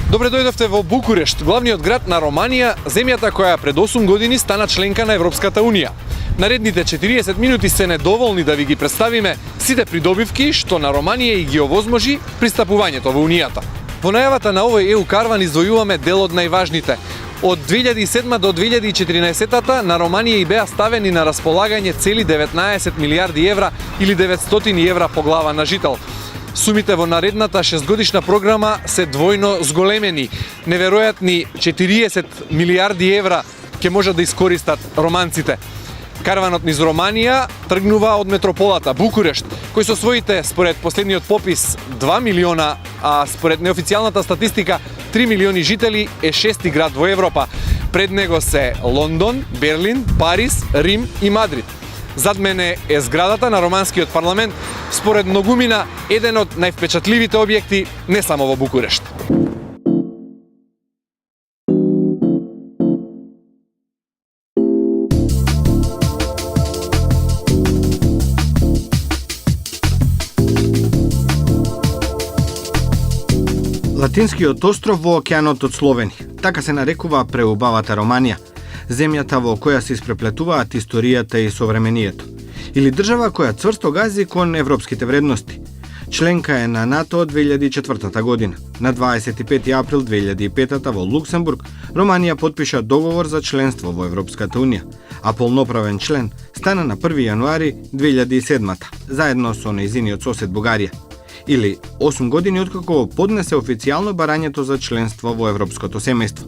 Добре дојдовте во Букурешт, главниот град на Романија, земјата која пред 8 години стана членка на Европската Унија. Наредните 40 минути се недоволни да ви ги представиме сите придобивки што на Романија и ги овозможи пристапувањето во Унијата. Во најавата на овој EU Karavan издвојуваме дел од најважните. Од 2007 до 2014 на Романија и беа ставени на располагање цели 19 милиарди евра или 900 евра по глава на жител. Сумите во наредната 6-годишна програма се двојно зголемени. Неверојатни 40 милиарди евра ќе можат да искористат романците. Караванот низ Романија тргнува од метрополата Букурешт, кој со своите, според последниот попис, 2 милиона, а според неофицијалната статистика 3 милиони жители е шести град во Европа. Пред него се Лондон, Берлин, Париз, Рим и Мадрид. Зад мене е зградата на романскиот парламент, според многумина еден од највпечатливите објекти не само во Букурешт. Латинскиот остров во океанот од Словени. Така се нарекува преубавата Романија, земјата во која се испреплетуваат историјата и современието. Или држава која цврсто гази кон европските вредности. Членка е на НАТО од 2004 година. На 25 април 2005 во Луксембург Романија потпиша договор за членство во Европската Унија, а полноправен член стана на 1 јануари 2007 заедно со нејзиниот сосед Бугарија. Или 8 години откако поднесе официјално барањето за членство во европското семејство.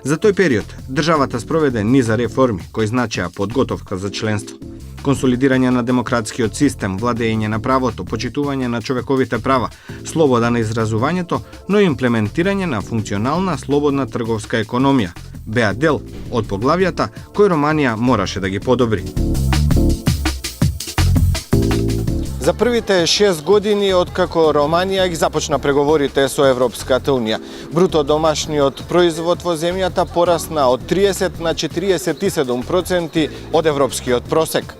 За тој период, државата спроведе низа реформи кои значеа подготовка за членство, консолидирање на демократскиот систем, владење на правото, почитување на човековите права, слобода на изразувањето, но и имплементирање на функционална слободна трговска економија, беа дел од поглавјата кои Романија мораше да ги подобри. За првите 6 години откако Романија ги започна преговорите со Европската Унија, бруто домашниот производ во земјата порасна од 30 на 47% од европскиот просек.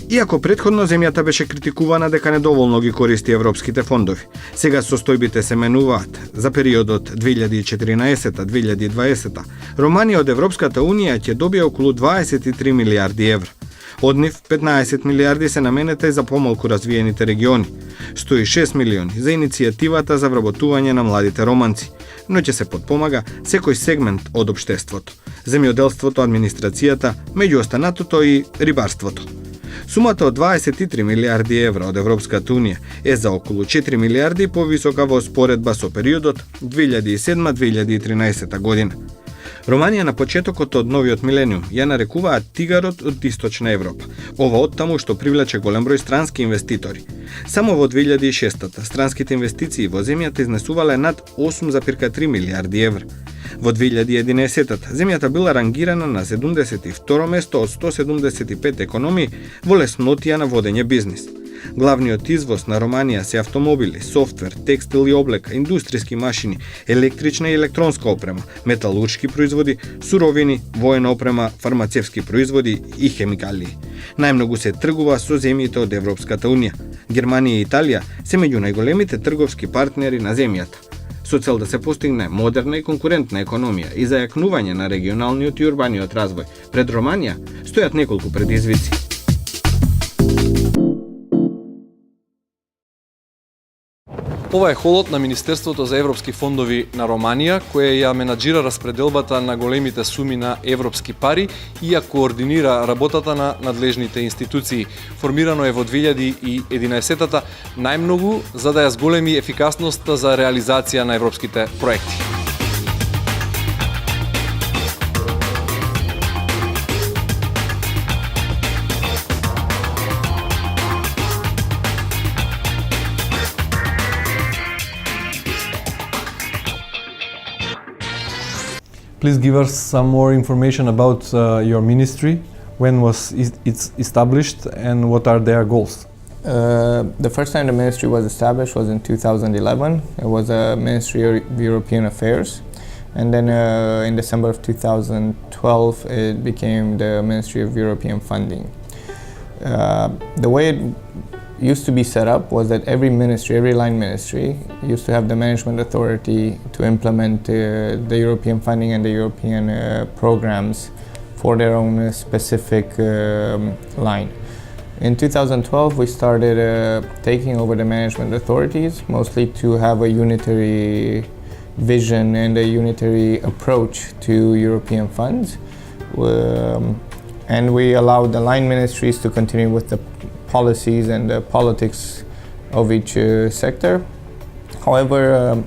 Иако предходно земјата беше критикувана дека недоволно ги користи европските фондови, сега состојбите се менуваат. За периодот 2014-2020 Романија од Европската Унија ќе добие околу 23 милиарди евра. Од нив 15 милиарди се наменети за помалку развиените региони, 106 милиони за иницијативата за вработување на младите романци, но ќе се подпомага секој сегмент од општеството, земјоделството, администрацијата, меѓу останатото и рибарството. Сумата од 23 милиарди евра од Европската Унија е за околу 4 милиарди повисока во споредба со периодот 2007-2013 година. Романија на почетокот од новиот милениум ја нарекуваат тигарот од Источна Европа. Ова оттаму што привлече голем број странски инвеститори. Само во 2006 странските инвестиции во земјата изнесувале над 8,3 милиарди евра. Во 2011 земјата била рангирана на 72 место од 175 економии во леснотија на водење бизнис. Главниот извоз на Романија се автомобили, софтвер, текстил и облека, индустријски машини, електрична и електронска опрема, металуршки производи, суровини, воена опрема, фармацевски производи и хемикалии. Најмногу се тргува со земјите од Европската Унија. Германија и Италија се меѓу најголемите трговски партнери на земјата. Со цел да се постигне модерна и конкурентна економија и зајакнување на регионалниот и урбаниот развој, пред Романија стојат неколку предизвици. Ова е холот на Министерството за европски фондови на Романија, кое ја менаџира распределбата на големите суми на европски пари и ја координира работата на надлежните институции. Формирано е во 2011-та најмногу за да ја зголеми ефикасноста за реализација на европските проекти. Please give us some more information about your ministry. When was it established and what are their goals? The first time the ministry was established was in 2011. It was a Ministry of European Affairs. And then in December of 2012, it became the Ministry of European Funding. The way used to be set up was that every ministry, every line ministry, used to have the management authority to implement the European funding and the European programs for their own specific line. In 2012, we started taking over the management authorities, mostly to have a unitary vision and a unitary approach to European funds. And we allowed the line ministries to continue with the policies and the politics of each sector. However,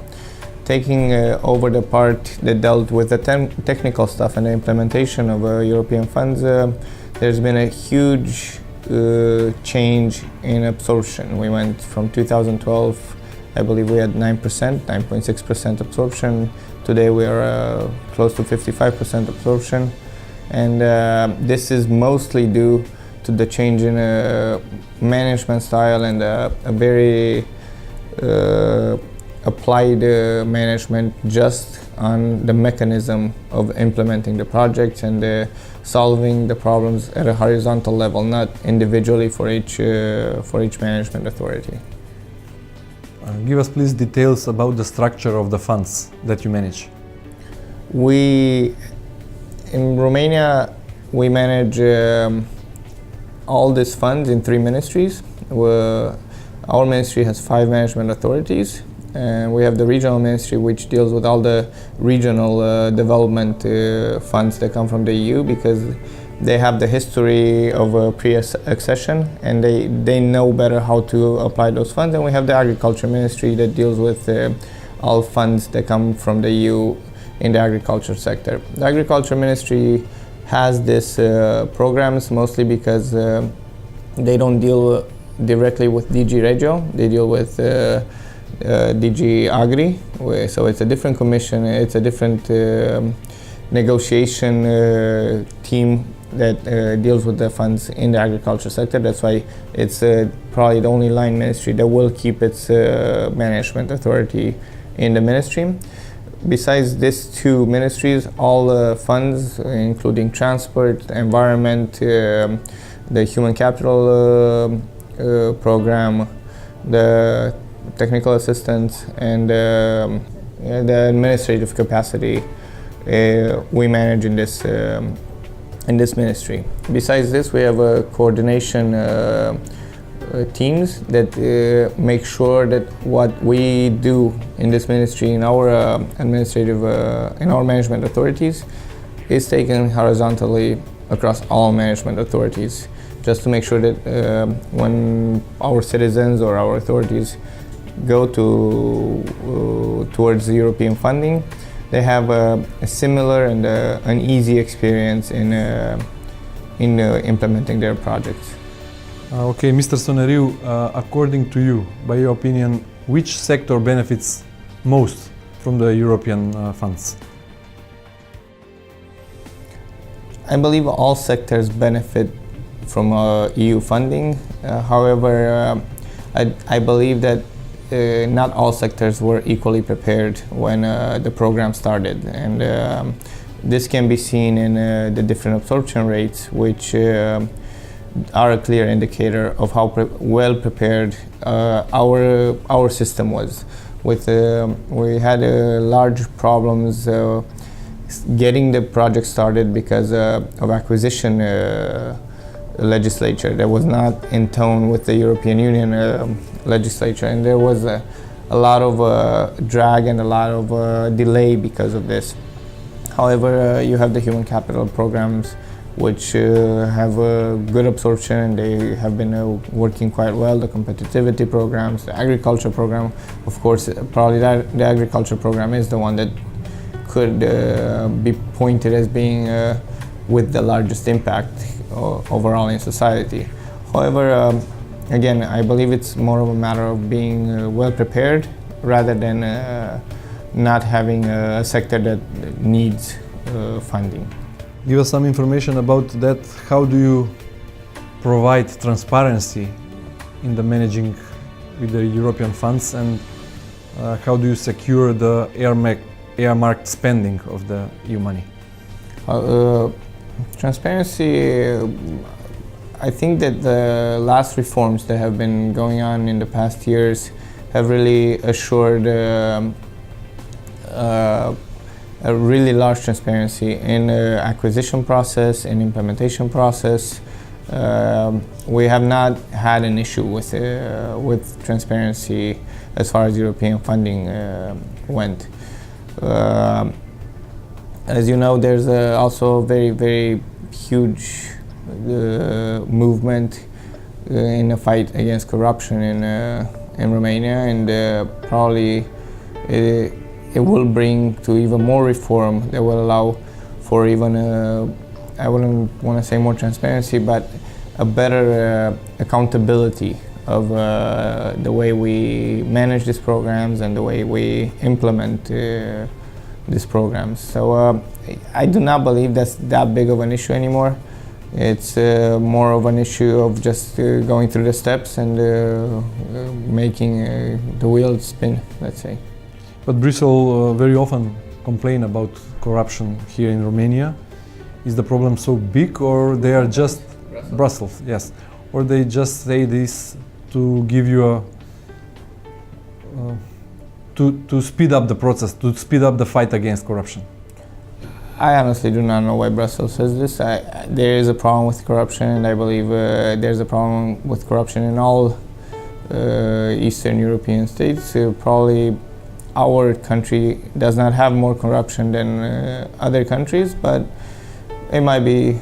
taking over the part that dealt with the technical stuff and the implementation of European funds, there's been a huge change in absorption. We went from 2012, I believe we had 9.6% absorption. Today we are close to 55% absorption. And this is mostly due to the change in management style and a very applied management just on the mechanism of implementing the projects and solving the problems at a horizontal level, not individually for each management authority. Give us please details about the structure of the funds that you manage. In Romania, we manage all these funds in 3 ministries. Our ministry has 5 management authorities, and we have the regional ministry, which deals with all the regional development funds that come from the EU, because they have the history of pre-accession and they know better how to apply those funds. And we have the agriculture ministry that deals with all funds that come from the EU in the agriculture sector. The agriculture ministry has these programs mostly because they don't deal directly with DG Regio, they deal with DG Agri, so it's a different commission, it's a different negotiation team that deals with the funds in the agriculture sector. That's why it's probably the only line ministry that will keep its management authority in the ministry. Besides these 2 ministries, all funds, including transport, environment, the human capital program, the technical assistance, and the administrative capacity, we manage in this ministry. Besides this, we have a coordination teams that make sure that what we do in this ministry, in our in our management authorities, is taken horizontally across all management authorities, just to make sure that when our citizens or our authorities go towards the European funding, they have a similar and an easy experience in implementing their projects. Okay, Mr. Soneriu, according to you, by your opinion, which sector benefits most from the European funds? I believe all sectors benefit from EU funding. However, I believe that not all sectors were equally prepared when the program started, and this can be seen in the different absorption rates, which are a clear indicator of how well prepared our system was. We had large problems getting the project started because of acquisition legislature that was not in tone with the European Union legislature, and there was a lot of drag and a lot of delay because of this. However, you have the human capital programs, which have a good absorption, and they have been working quite well. The competitivity programs, the agriculture program, of course, probably the agriculture program is the one that could be pointed as being with the largest impact overall in society. However, again, I believe it's more of a matter of being well prepared rather than not having a sector that needs funding. Give us some information about that. How do you provide transparency in the managing with the European funds, and how do you secure the earmarked spending of the EU money? Transparency, I think that the last reforms that have been going on in the past years have really assured a really large transparency in acquisition process, in implementation process. We have not had an issue with transparency as far as European funding went. As you know, there's also a very, very huge movement in the fight against corruption in Romania, and probably it will bring to even more reform that will allow for even I wouldn't want to say more transparency, but a better accountability of the way we manage these programs and the way we implement these programs. So I do not believe that's that big of an issue anymore. It's more of an issue of just going through the steps and making the wheels spin, let's say. But Brussels very often complain about corruption here in Romania. Is the problem so big, or they are just Brussels, yes, or they just say this to give you a to speed up the process, to speed up the fight against corruption? I honestly do not know why Brussels says this. There is a problem with corruption, and I believe there's a problem with corruption in all Eastern European states. Probably our country does not have more corruption than other countries, but it might be,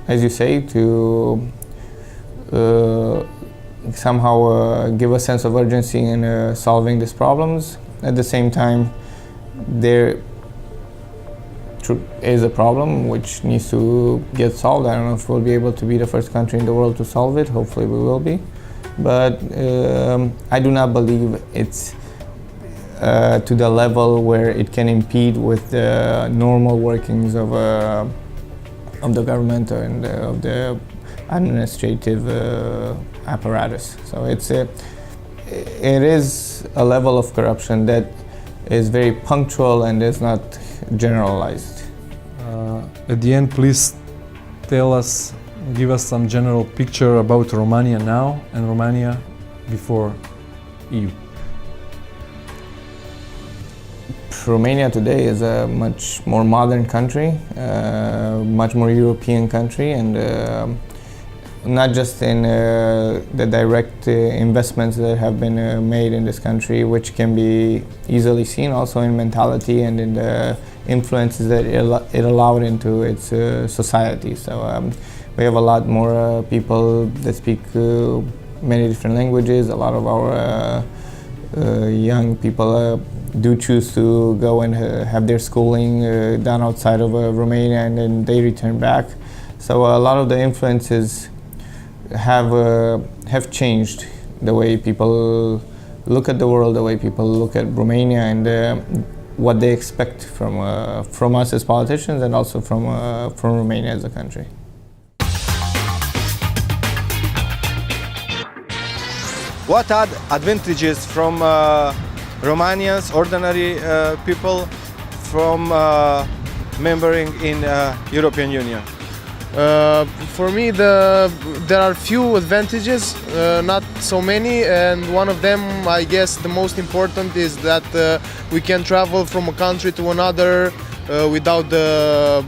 as you say, to somehow give a sense of urgency in solving these problems. At the same time, there is a problem which needs to get solved. I don't know if we'll be able to be the first country in the world to solve it. Hopefully we will be. But I do not believe it's to the level where it can impede with the normal workings of the government and of the administrative apparatus. So it is a level of corruption that is very punctual and is not generalized. At the end, please give us some general picture about Romania now and Romania before EU. Romania today is a much more modern country, much more European country, and not just in the direct investments that have been made in this country, which can be easily seen also in mentality and in the influences that it allowed into its society. So we have a lot more people that speak many different languages. A lot of our young people do choose to go and have their schooling done outside of Romania, and then they return back. So a lot of the influences have changed the way people look at the world, the way people look at Romania, and what they expect from us as politicians, and also from Romania as a country. What are advantages from Romanians, ordinary people, from membering in European Union? For me, there are few advantages, not so many, and one of them, I guess, the most important is that we can travel from a country to another without the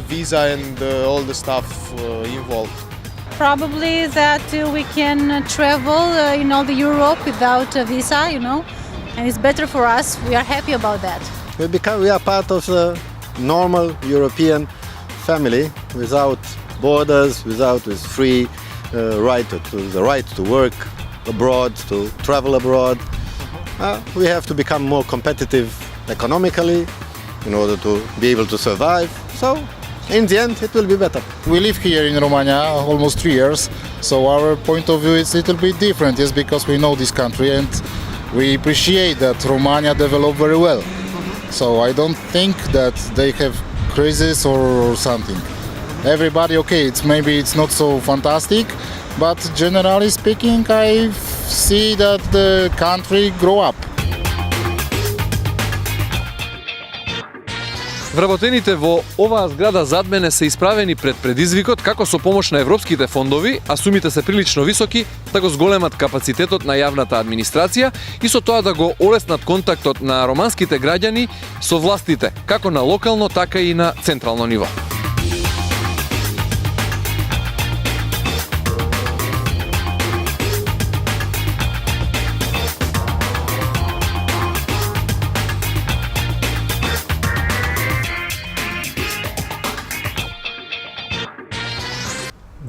visa and all the stuff involved. Probably that we can travel in all the Europe without a visa, and it's better for us. We are happy about that. We are part of the normal European family, without borders, with free right to work abroad, to travel abroad. We have to become more competitive economically in order to be able to survive. So in the end, it will be better. We live here in Romania almost 3 years, so our point of view is a little bit different, yes, because we know this country and we appreciate that Romania developed very well. So I don't think that they have crisis or something. Everybody, okay, maybe it's not so fantastic, but generally speaking, I see that the country grow up. Вработените во оваа зграда зад мене се исправени пред предизвикот како со помош на европските фондови, а сумите се прилично високи, да го зголемат капацитетот на јавната администрација и со тоа да го олеснат контактот на романските граѓани со властите, како на локално, така и на централно ниво.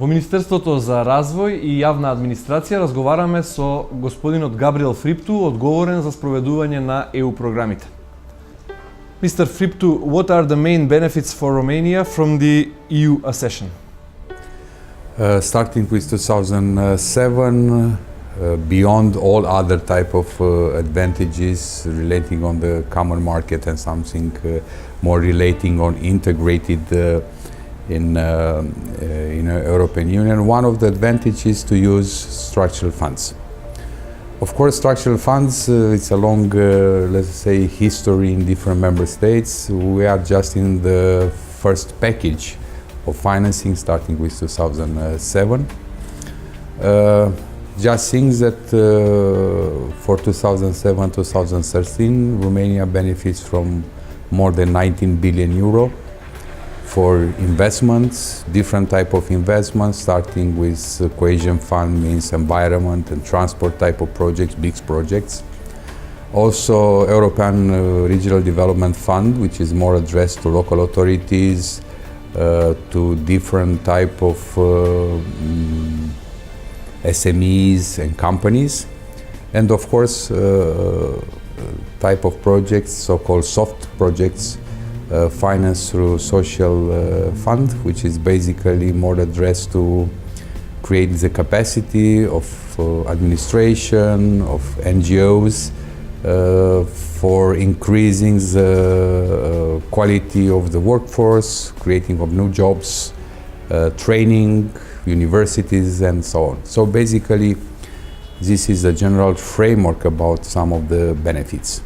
Во Министерството за развој и јавна администрација разговараме со господинот Габриел Фрипту, одговорен за спроведување на EU програмите. Mr. Friptu, what are the main benefits for Romania from the EU accession? Starting with 2007, beyond all other type of advantages relating on the common market and something more relating on integrated in European Union, one of the advantages is to use structural funds. Of course, structural funds, it's a long, let's say, history in different member states. We are just in the first package of financing starting with 2007. Just things that for 2007-2013, Romania benefits from more than 19 billion euro for investments, different type of investments, starting with cohesion fund, means environment and transport type of projects, big projects. Also, European Regional Development Fund, which is more addressed to local authorities, to different type of SMEs and companies, and of course, type of projects, so-called soft projects, financed through social fund, which is basically more addressed to create the capacity of administration, of NGOs, for increasing the quality of the workforce, creating of new jobs, training, universities, and so on. So basically, this is a general framework about some of the benefits.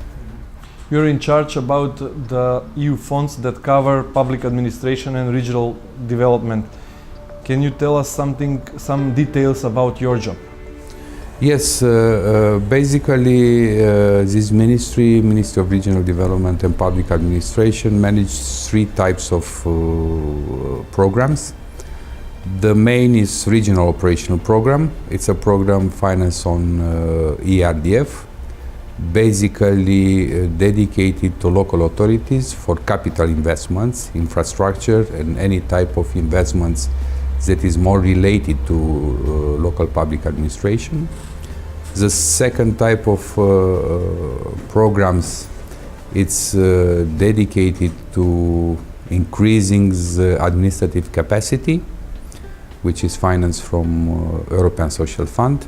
You're in charge about the EU funds that cover public administration and regional development. Can you tell us some details about your job? Yes, basically this Ministry of Regional Development and Public Administration manages three types of programs. The main is Regional Operational Program. It's a program financed on ERDF, basically dedicated to local authorities for capital investments, infrastructure, and any type of investments that is more related to local public administration. The second type of programs, it's dedicated to increasing the administrative capacity, which is financed from European Social Fund.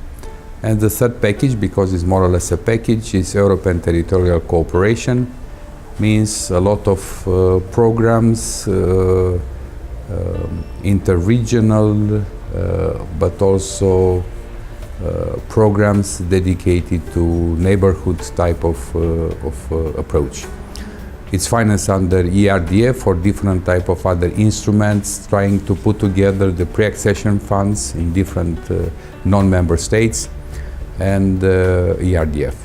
And the third package, because it's more or less a package, is European Territorial Cooperation. Means a lot of programs, interregional, but also programs dedicated to neighborhood type of approach. It's financed under ERDF for different type of other instruments, trying to put together the pre-accession funds in different non-member states and ERDF.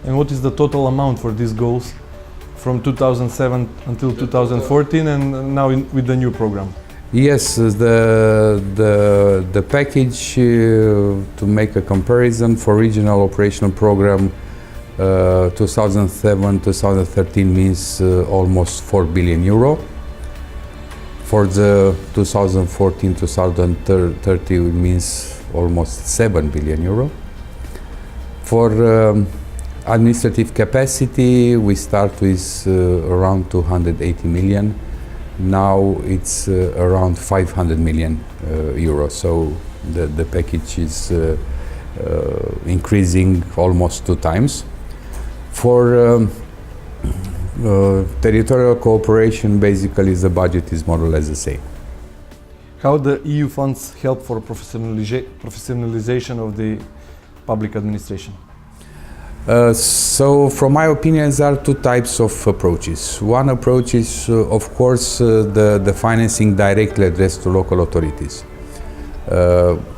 And what is the total amount for these goals from 2007 until 2014 and now with the new program? Yes, the package, to make a comparison, for regional operational program 2007-2013 means almost 4 billion euro. For the 2014-2030 it means almost 7 billion euro. For administrative capacity, we start with around 280 million. Now it's around 500 million euros. So the package is increasing almost 2 times. For territorial cooperation, basically the budget is more or less the same. How the EU funds help for professionalization of the public administration? So from my opinion, there are two types of approaches. One approach is, of course, the financing directly addressed to local authorities,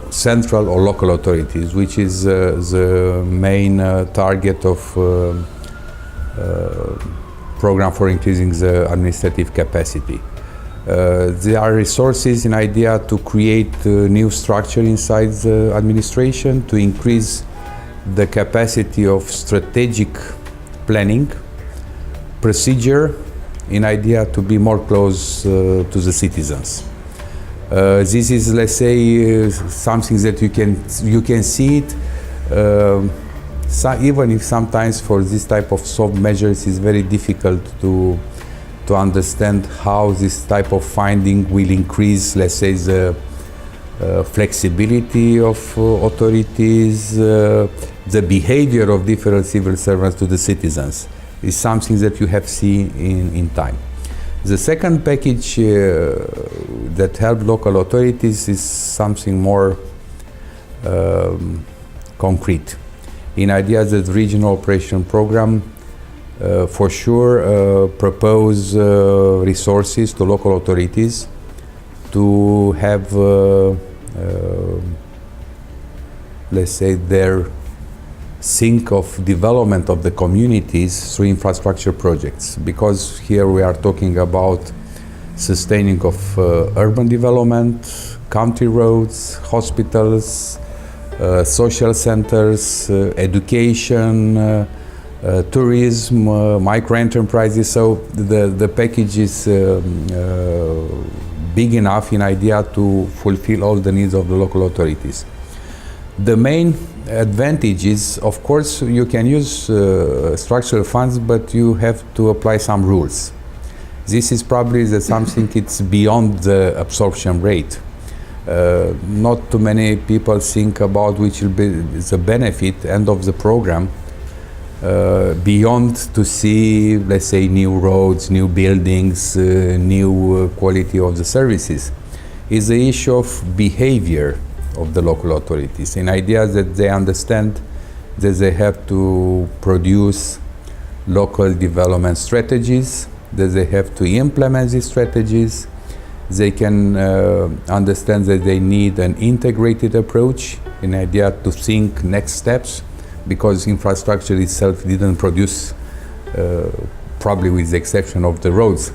central or local authorities, which is the main target of program for increasing the administrative capacity. There are resources in idea to create new structure inside the administration to increase the capacity of strategic planning, procedure, in idea to be more close to the citizens. This is, let's say, something that you can see it, even if sometimes for this type of soft measures it's very difficult to understand how this type of finding will increase, let's say, the flexibility of authorities, the behavior of different civil servants to the citizens is something that you have seen in time. The second package that helped local authorities is something more concrete. In idea that regional operation program for sure propose resources to local authorities to have let's say their think of development of the communities through infrastructure projects, because here we are talking about sustaining of urban development, country roads, hospitals, social centers, education, tourism, micro enterprises. So the package is big enough in idea to fulfill all the needs of the local authorities. The main advantage is, of course, you can use structural funds, but you have to apply some rules. This is probably something it's beyond the absorption rate. Not too many people think about which will be the benefit end of the program beyond to see, let's say, new roads, new buildings, new quality of the services. Is the issue of behavior of the local authorities, in idea that they understand that they have to produce local development strategies, that they have to implement these strategies. They can understand that they need an integrated approach, in idea to think next steps, because infrastructure itself didn't produce, probably with the exception of the roads,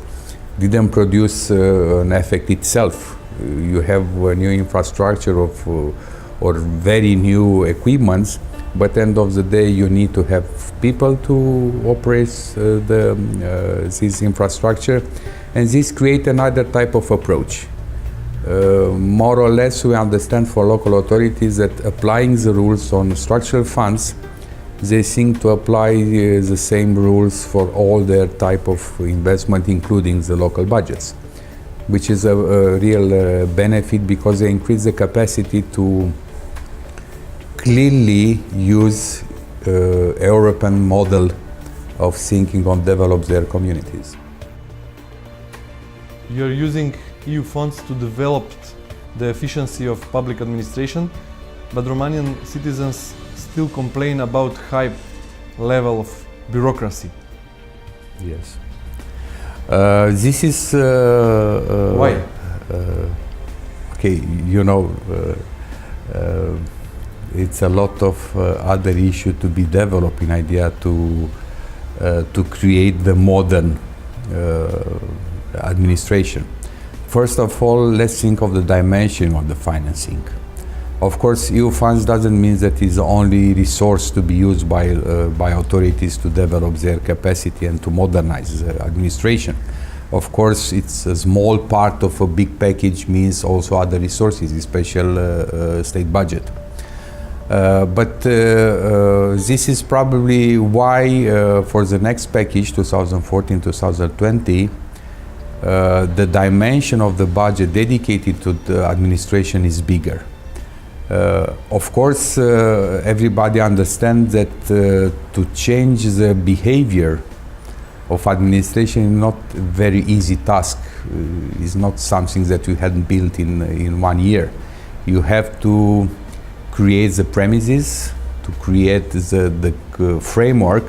didn't produce an effect itself. You have a new infrastructure or very new equipments, but end of the day you need to have people to operate this infrastructure, and this create another type of approach. More or less we understand for local authorities that applying the rules on structural funds, they think to apply the same rules for all their type of investment, including the local budgets, which is a real benefit, because they increase the capacity to clearly use European model of thinking on develop their communities. You're using EU funds to develop the efficiency of public administration, but Romanian citizens still complain about high level of bureaucracy. Yes. This is why? Okay, you know, it's a lot of other issue to be developed in idea to create the modern administration. First of all, let's think of the dimension of the financing. Of course, EU funds doesn't mean that it's the only resource to be used by authorities to develop their capacity and to modernize the administration. Of course, it's a small part of a big package, means also other resources, the special state budget. But this is probably why for the next package, 2014-2020, the dimension of the budget dedicated to the administration is bigger. Of course, everybody understands that to change the behavior of administration is not a very easy task. It's not something that you had built in 1 year. You have to create the premises, to to create the framework,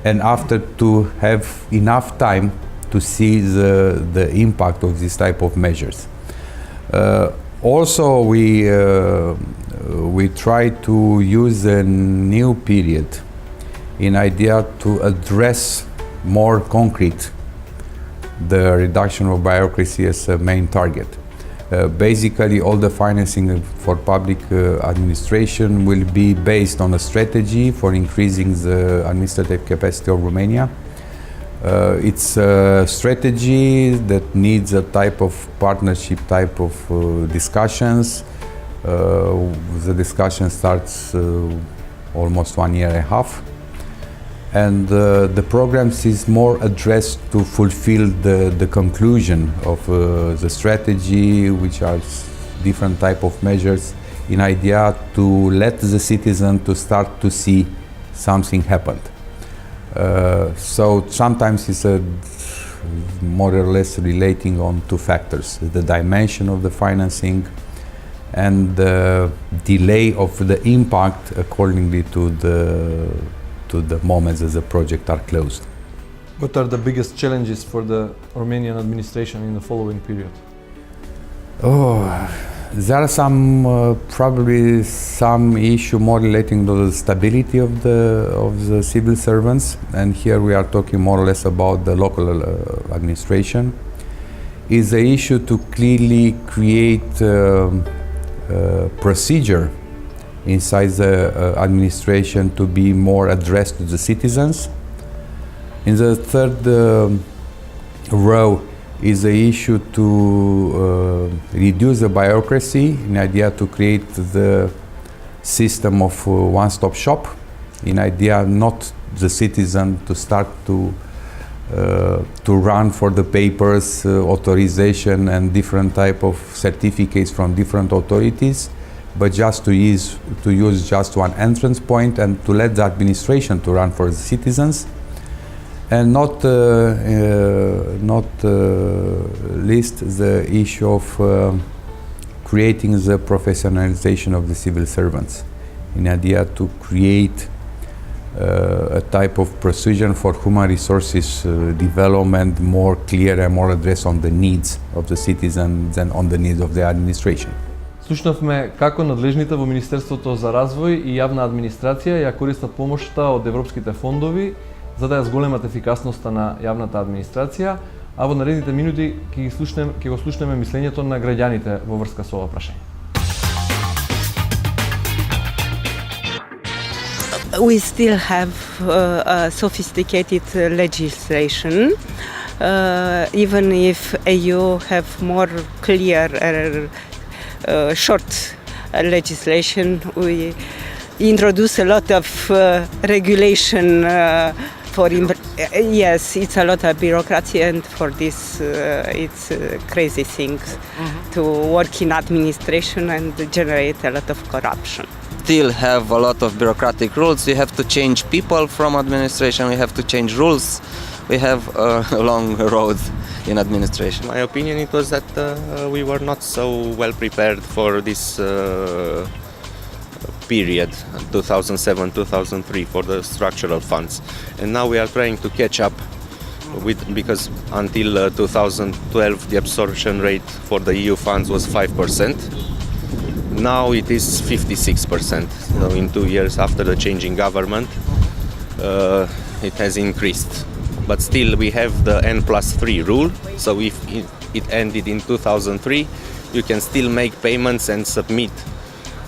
and after to have enough time to see the impact of this type of measures. Also, we try to use a new period in idea to address more concrete the reduction of bureaucracy as a main target. Basically, all the financing for public administration will be based on a strategy for increasing the administrative capacity of Romania. It's a strategy that needs a type of partnership, type of discussions. The discussion starts almost 1 year and a half. And the programs is more addressed to fulfill the conclusion of the strategy, which are different type of measures in idea to let the citizen to start to see something happened. So sometimes it's more or less relating on two factors: the dimension of the financing and the delay of the impact accordingly to the moments as the project are closed. What are the biggest challenges for the Romanian administration in the following period? There are some probably some issue more relating to the stability of the civil servants, and here we are talking more or less about the local administration. Is the issue to clearly create procedure inside the administration to be more addressed to the citizens. In the third row is the issue to reduce the bureaucracy in idea to create the system of one-stop shop, in idea not the citizen to start to run for the papers, authorization and different type of certificates from different authorities, but just to use just one entrance point and to let the administration to run for the citizens, and not least the issue of creating the professionalization of the civil servants, in idea to create a type of procedure for human resources development more clear and more addressed on the needs of the citizens than on the needs of the administration. Слушнавме како надлежните во Министерството за развој и јавна администрација ја користат помошта од европските фондови за да ја зголемат ефикасноста на јавната администрација, а во наредните минути ќе го слушнеме мислењето на граѓаните во врска со ова прашање. We still have sophisticated legislation, even if EU have more clear short legislation. We introduce a lot of regulation yes, it's a lot of bureaucracy, and for this it's crazy things to work in administration and generate a lot of corruption. Still have a lot of bureaucratic rules. We have to change people from administration, we have to change rules. We have a long road in administration. My opinion it was that we were not so well prepared for this period, 2007-2003, for the structural funds. And now we are trying to catch up because until 2012 the absorption rate for the EU funds was 5%. Now it is 56%. So in 2 years after the changing government, it has increased. But still we have the N+3 rule, so if it ended in 2003, you can still make payments and submit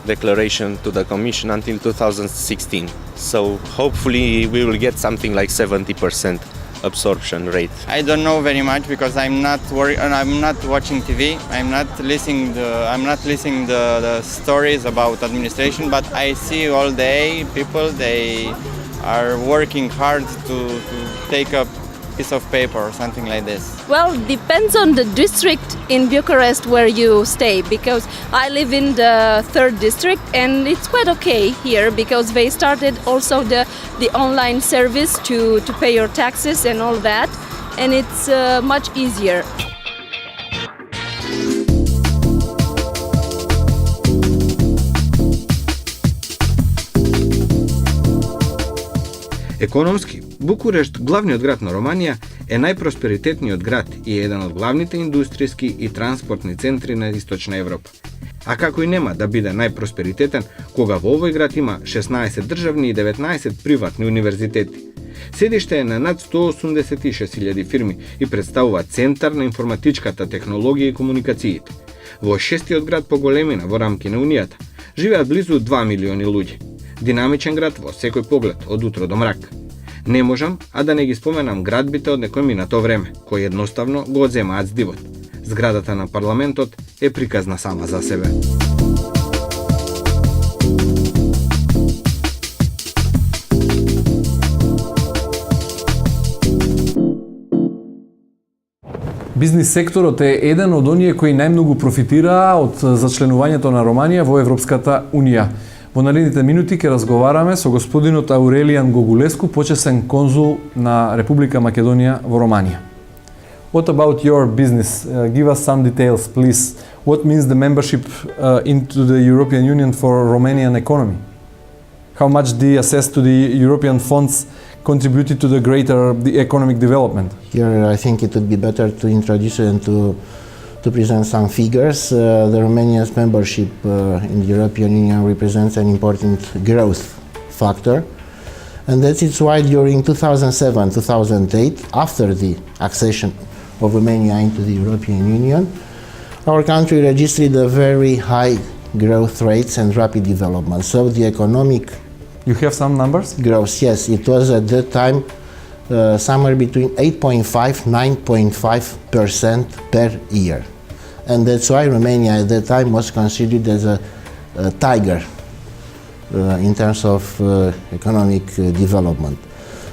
declaration to the Commission until 2016. So hopefully we will get something like 70% absorption rate. I don't know very much because I'm not watching TV. I'm not listening the stories about administration, but I see all day people, they are working hard to take a piece of paper or something like this. Well, depends on the district in Bucharest where you stay, because I live in the 3rd district and it's quite okay here because they started also the online service to pay your taxes and all that, and it's much easier. Економски, Букурешт, главниот град на Романија, е најпросперитетниот град и е еден од главните индустријски и транспортни центри на Источна Европа. А како и нема да биде најпросперитетен, кога во овој град има 16 државни и 19 приватни универзитети. Седиште е на над 186.000 фирми и представува центар на информатичката технологија и комуникациите. Во шестиот град по големина во рамки на Унијата живеат близу 2 милиони луѓе. Динамичен град во секој поглед, од утро до мрак. Не можам, а да не ги споменам градбите од некој минато време, кои едноставно го одземаат здивот. Зградата на парламентот е приказна сама за себе. Бизнис секторот е еден од оние кои најмногу профитираа од зачленувањето на Романија во Европската Унија. Во наредните минути ќе разговараме со господинот Аурелијан Гогулеску, почесен конзул на Република Македонија во Романија. What about your business? Give us some details, please. What means the membership into the European Union for Romanian economy? How much the access to the European funds contributed to the greater economic development? Here, I think it would be better to introduce and to present some figures. The Romania's membership in the European Union represents an important growth factor. And that is why during 2007-2008, after the accession of Romania into the European Union, our country registered a very high growth rates and rapid development. So the economic You have some numbers? growth, yes, it was at that time somewhere between 8.5-9.5% per year. And that's why Romania at that time was considered as a tiger in terms of economic development.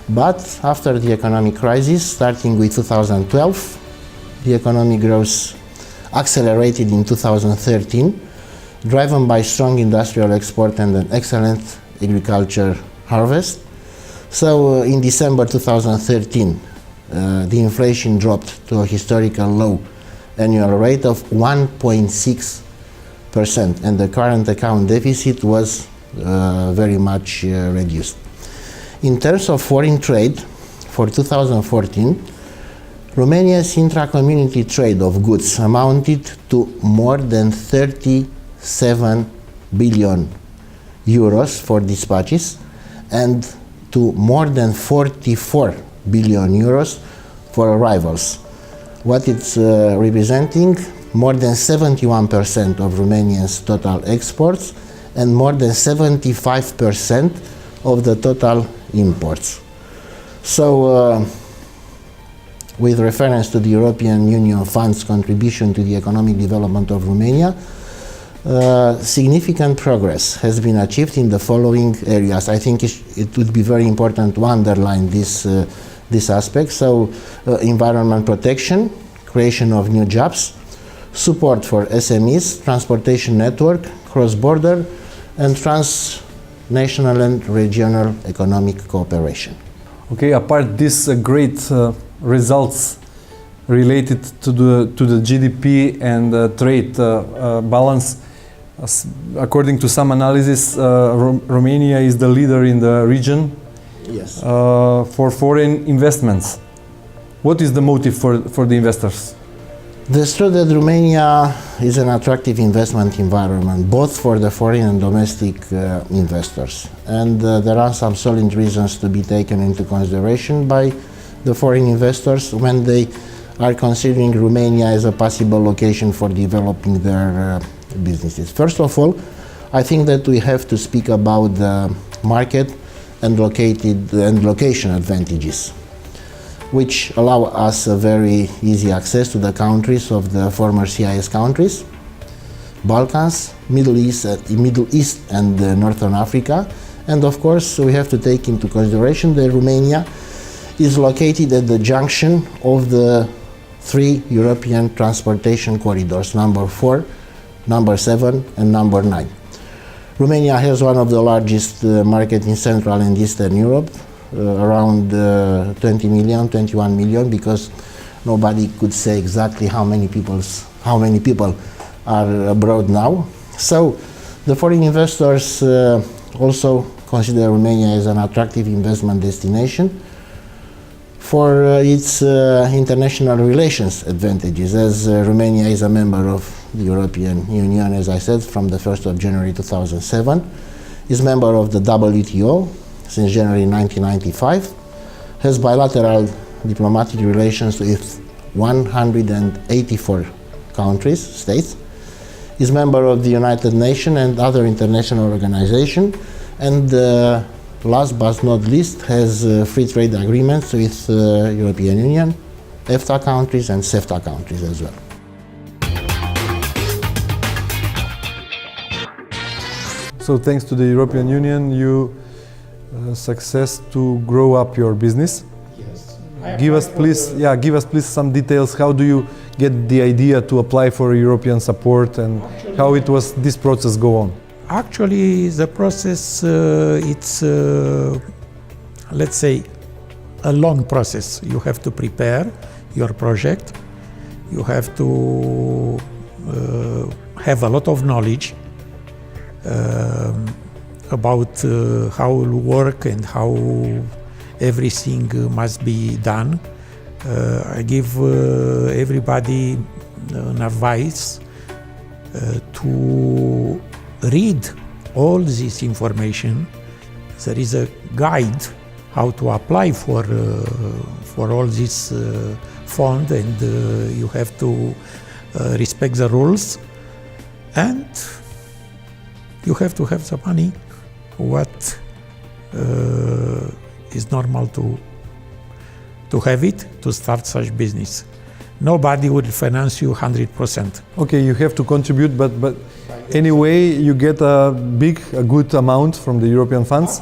But after the economic crisis, starting with 2012, the economic growth accelerated in 2013, driven by strong industrial export and an excellent agriculture harvest. So in December 2013, the inflation dropped to a historical low annual rate of 1.6%, and the current account deficit was very much reduced. In terms of foreign trade, for 2014, Romania's intra-community trade of goods amounted to more than 37 billion euros for dispatches and to more than 44 billion euros for arrivals. What it's representing, more than 71% of Romania's total exports and more than 75% of the total imports. So, with reference to the European Union funds contribution to the economic development of Romania, significant progress has been achieved in the following areas. I think it would be very important to underline this aspect. So, environment protection, creation of new jobs, support for SMEs, transportation network, cross-border, and transnational and regional economic cooperation. Okay, apart these great results related to the GDP and trade balance, according to some analysis, Romania is the leader in the region. Yes. For foreign investments. What is the motive for the investors? It's true that Romania is an attractive investment environment, both for the foreign and domestic investors. And there are some solid reasons to be taken into consideration by the foreign investors when they are considering Romania as a possible location for developing their businesses. First of all, I think that we have to speak about the market and location advantages, which allow us a very easy access to the countries of the former CIS countries, Balkans, Middle East and Northern Africa. And of course, we have to take into consideration that Romania is located at the junction of the three European transportation corridors, number 4, number 7 and number 9. Romania has one of the largest markets in Central and Eastern Europe, around 20 million, 21 million, because nobody could say exactly how many people are abroad now. So the foreign investors also consider Romania as an attractive investment destination for its international relations advantages, as Romania is a member of the European Union, as I said, from the 1st of January 2007, is member of the WTO since January 1995, has bilateral diplomatic relations with 184 countries, states, is member of the United Nations and other international organizations, and last but not least has free trade agreements with European Union, EFTA countries and CEFTA countries as well. So thanks to the European Union, you success to grow up your business. Yes. Give us please some details. How do you get the idea to apply for European support, and how it was this process go on? Actually, the process it's let's say a long process. You have to prepare your project. You have to have a lot of knowledge about how it will work and how everything must be done. I give everybody an advice to read all this information. There is a guide how to apply for all this fund, and you have to respect the rules, and you have to have the money what is normal to have it to start such business. Nobody will finance you 100%. Okay, you have to contribute, but anyway, you get a good amount from the European funds?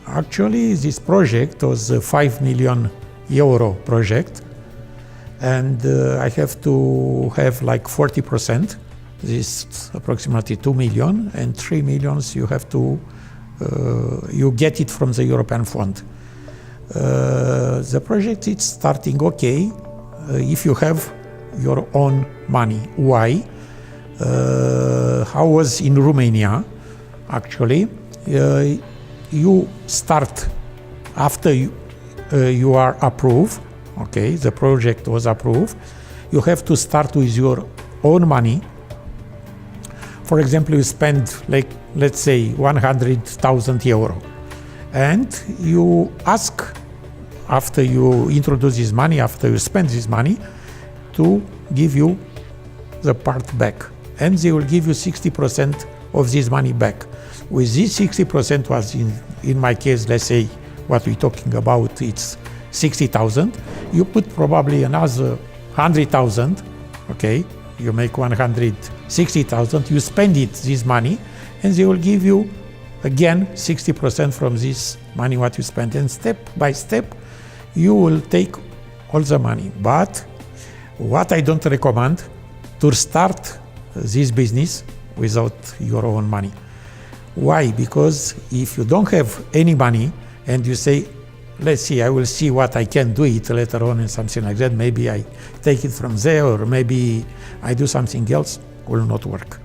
Actually, this project was a 5 million euro project, and I have to have like 40%. This is approximately 2 million, and 3 millions you have to you get it from the European fund. The project is starting okay if you have your own money. Why? How was in Romania? Actually, you start after you are approved. Okay, the project was approved. You have to start with your own money. For example, you spend, like, let's say 100,000 euro, and you ask, after you introduce this money, after you spend this money, to give you the part back, and they will give you 60% of this money back. With this 60% was in my case, let's say what we're talking about, it's 60,000. You put probably another 100,000, okay? You make 160,000, you spend it, this money, and they will give you again 60% from this money what you spent. And step by step, you will take all the money. But what I don't recommend, to start this business without your own money. Why? Because if you don't have any money and you say, let's see, I will see what I can do it later on and something like that, maybe I take it from there, or maybe I do something else, will not work.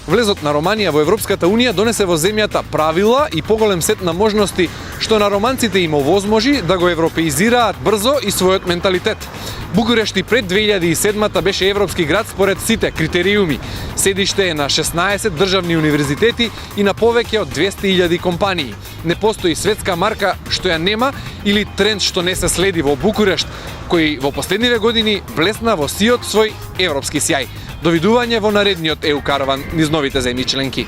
Влезот на Романија во Европската Унија донесе во земјата правила и поголем сет на можности што на романците им овозможи да го европеизираат брзо и својот менталитет. Букурешт и пред 2007-та беше европски град според сите критериуми. Седиште е на 16 државни универзитети и на повеќе од 200.000 компании. Не постои светска марка што ја нема или тренд што не се следи во Букурешт, кој во последниве години блесна во сиот свој европски сјај. Довидување во наредниот EU Karavan низ новите земји членки.